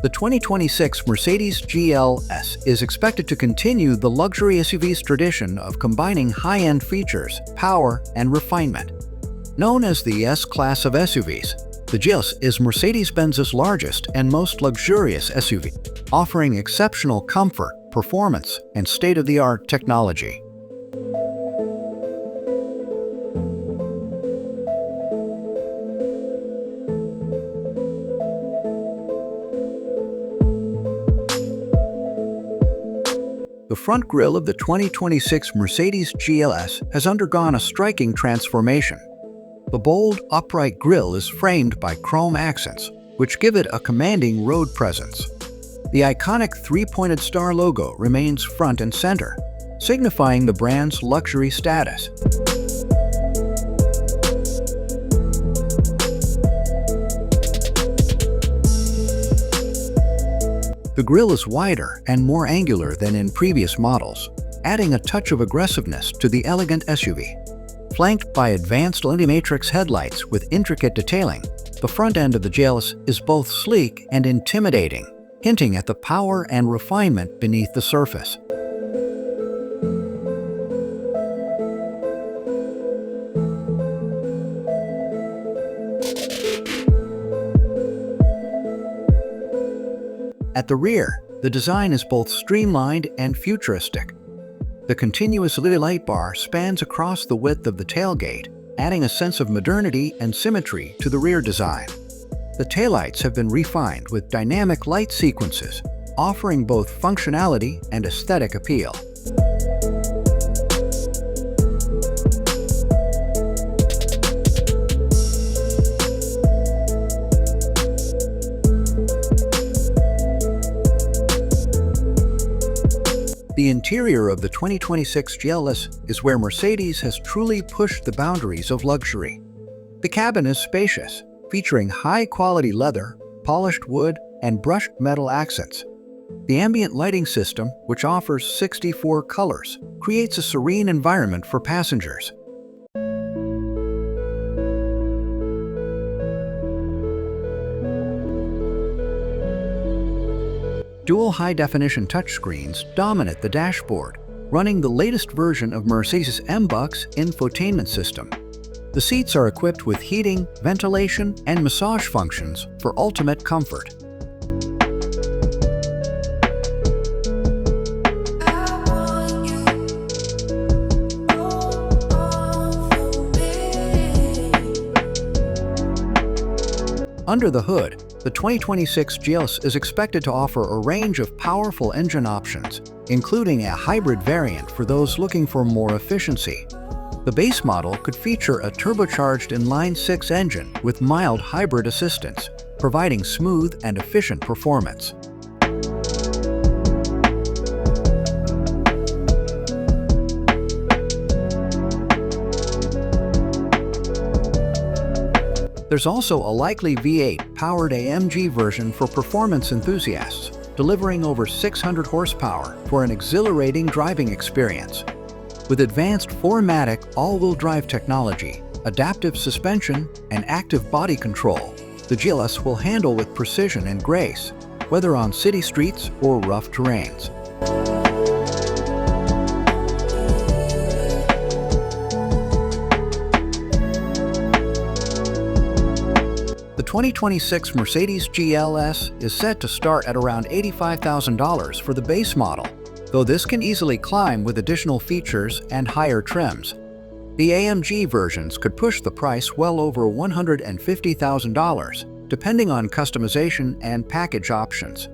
The 2026 Mercedes GLS is expected to continue the luxury SUV's tradition of combining high-end features, power, and refinement. Known as the S-Class of SUVs, the GLS is Mercedes-Benz's largest and most luxurious SUV, offering exceptional comfort, performance, and state-of-the-art technology. The front grille of the 2026 Mercedes GLS has undergone a striking transformation. The bold, upright grille is framed by chrome accents, which give it a commanding road presence. The iconic three-pointed star logo remains front and center, signifying the brand's luxury status. The grille is wider and more angular than in previous models, adding a touch of aggressiveness to the elegant SUV. Flanked by advanced Matrix headlights with intricate detailing, the front end of the GLS is both sleek and intimidating, hinting at the power and refinement beneath the surface. At the rear, the design is both streamlined and futuristic. The continuous LED light bar spans across the width of the tailgate, adding a sense of modernity and symmetry to the rear design. The taillights have been refined with dynamic light sequences, offering both functionality and aesthetic appeal. The interior of the 2026 GLS is where Mercedes has truly pushed the boundaries of luxury. The cabin is spacious, featuring high-quality leather, polished wood, and brushed metal accents. The ambient lighting system, which offers 64 colors, creates a serene environment for passengers. Dual high-definition touchscreens dominate the dashboard, running the latest version of Mercedes' embody infotainment system. The seats are equipped with heating, ventilation, and massage functions for ultimate comfort. Under the hood, the 2026 GLS is expected to offer a range of powerful engine options, including a hybrid variant for those looking for more efficiency. The base model could feature a turbocharged inline-six engine with mild hybrid assistance, providing smooth and efficient performance. There's also a likely V8-powered AMG version for performance enthusiasts, delivering over 600 horsepower for an exhilarating driving experience. With advanced 4MATIC all-wheel drive technology, adaptive suspension, and active body control, the GLS will handle with precision and grace, whether on city streets or rough terrains. The 2026 Mercedes GLS is set to start at around $85,000 for the base model, though this can easily climb with additional features and higher trims. The AMG versions could push the price well over $150,000, depending on customization and package options.